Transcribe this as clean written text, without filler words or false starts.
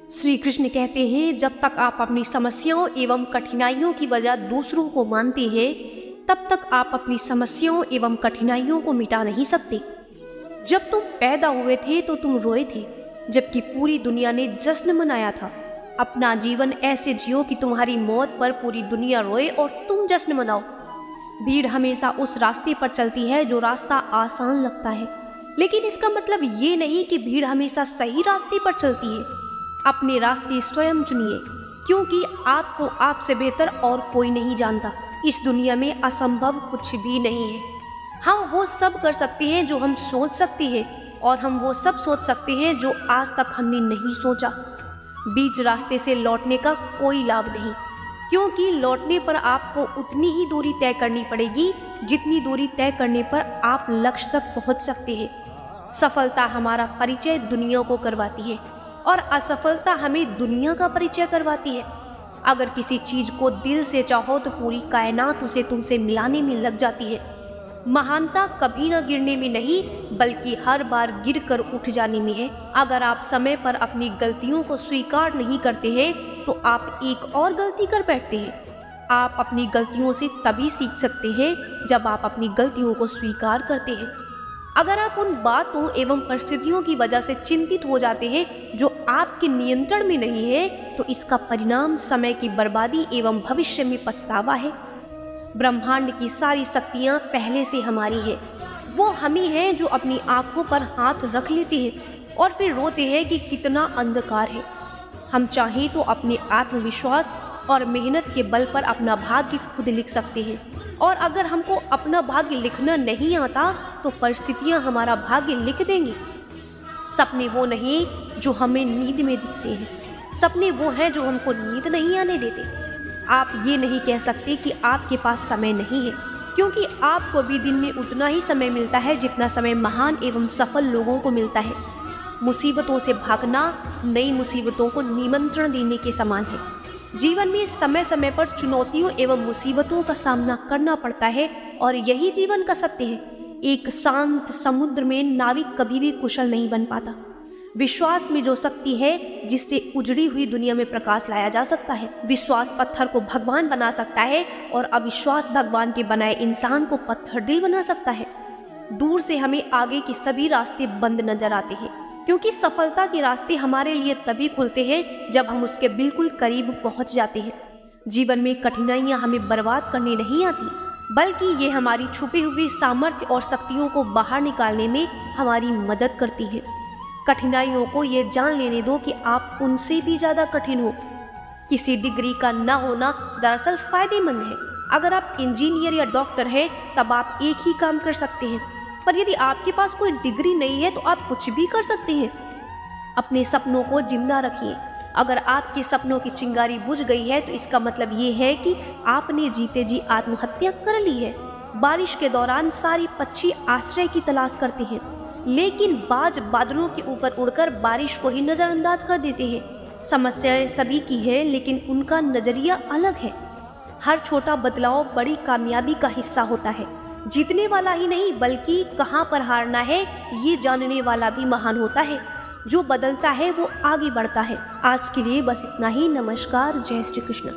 श्री कृष्ण कहते हैं, जब तक आप अपनी समस्याओं एवं कठिनाइयों की वजह दूसरों को मानते हैं, तब तक आप अपनी समस्याओं एवं कठिनाइयों को मिटा नहीं सकते। जब तुम पैदा हुए थे तो तुम रोए थे, जबकि पूरी दुनिया ने जश्न मनाया था। अपना जीवन ऐसे जियो कि तुम्हारी मौत पर पूरी दुनिया रोए और तुम जश्न मनाओ। भीड़ हमेशा उस रास्ते पर चलती है जो रास्ता आसान लगता है, लेकिन इसका मतलब ये नहीं कि भीड़ हमेशा सही रास्ते पर चलती है। अपने रास्ते स्वयं चुनिए, क्योंकि आपको आपसे बेहतर और कोई नहीं जानता। इस दुनिया में असंभव कुछ भी नहीं है। हम वो सब कर सकते हैं जो हम सोच सकते हैं, और हम वो सब सोच सकते हैं जो आज तक हमने नहीं सोचा। बीच रास्ते से लौटने का कोई लाभ नहीं, क्योंकि लौटने पर आपको उतनी ही दूरी तय करनी पड़ेगी जितनी दूरी तय करने पर आप लक्ष्य तक पहुंच सकते हैं। सफलता हमारा परिचय दुनिया को करवाती है, और असफलता हमें दुनिया का परिचय करवाती है। अगर किसी चीज को दिल से चाहो तो पूरी कायनात उसे तुमसे मिलाने में लग जाती है। महानता कभी न गिरने में नहीं, बल्कि हर बार गिरकर उठ जाने में है। अगर आप समय पर अपनी गलतियों को स्वीकार नहीं करते हैं तो आप एक और गलती कर बैठते हैं। आप अपनी गलतियों से तभी सीख सकते हैं जब आप अपनी गलतियों को स्वीकार करते हैं। अगर आप उन बातों एवं परिस्थितियों की वजह से चिंतित हो जाते हैं जो आपके नियंत्रण में नहीं है, तो इसका परिणाम समय की बर्बादी एवं भविष्य में पछतावा है। ब्रह्मांड की सारी शक्तियाँ पहले से हमारी है। वो हम ही हैं जो अपनी आंखों पर हाथ रख लेते हैं और फिर रोते हैं कि कितना अंधकार है। हम चाहें तो अपने आत्मविश्वास और मेहनत के बल पर अपना भाग्य खुद लिख सकते हैं, और अगर हमको अपना भाग्य लिखना नहीं आता तो परिस्थितियां हमारा भाग्य लिख देंगी। सपने वो नहीं जो हमें नींद में दिखते हैं, सपने वो हैं जो हमको नींद नहीं आने देते। आप ये नहीं कह सकते कि आपके पास समय नहीं है, क्योंकि आपको भी दिन में उतना ही समय मिलता है जितना समय महान एवं सफल लोगों को मिलता है। मुसीबतों से भागना नई मुसीबतों को निमंत्रण देने के समान है। जीवन में समय समय पर चुनौतियों एवं मुसीबतों का सामना करना पड़ता है, और यही जीवन का सत्य है। एक शांत समुद्र में नाविक कभी भी कुशल नहीं बन पाता। विश्वास में जो शक्ति है जिससे उजड़ी हुई दुनिया में प्रकाश लाया जा सकता है। विश्वास पत्थर को भगवान बना सकता है, और अविश्वास भगवान के बनाए इंसान को पत्थर दिल बना सकता है। दूर से हमें आगे के सभी रास्ते बंद नजर आते हैं, क्योंकि सफलता के रास्ते हमारे लिए तभी खुलते हैं जब हम उसके बिल्कुल करीब पहुंच जाते हैं। जीवन में कठिनाइयां हमें बर्बाद करने नहीं आती, बल्कि ये हमारी छुपी हुई सामर्थ्य और शक्तियों को बाहर निकालने में हमारी मदद करती है। कठिनाइयों को ये जान लेने दो कि आप उनसे भी ज़्यादा कठिन हो। किसी डिग्री का ना होना दरअसल फायदेमंद है। अगर आप इंजीनियर या डॉक्टर हैं तब आप एक ही काम कर सकते हैं, पर यदि आपके पास कोई डिग्री नहीं है तो आप कुछ भी कर सकते हैं। अपने सपनों को जिंदा रखिए। अगर आपके सपनों की चिंगारी बुझ गई है तो इसका मतलब ये है कि आपने जीते जी आत्महत्या कर ली है। बारिश के दौरान सारी पक्षी आश्रय की तलाश करते हैं, लेकिन बाज बादलों के ऊपर उड़कर बारिश को ही नज़रअंदाज कर देते हैं। समस्याएं सभी की है, लेकिन उनका नज़रिया अलग है। हर छोटा बदलाव बड़ी कामयाबी का हिस्सा होता है। जीतने वाला ही नहीं, बल्कि कहाँ पर हारना है ये जानने वाला भी महान होता है। जो बदलता है वो आगे बढ़ता है। आज के लिए बस इतना ही। नमस्कार। जय श्री कृष्ण।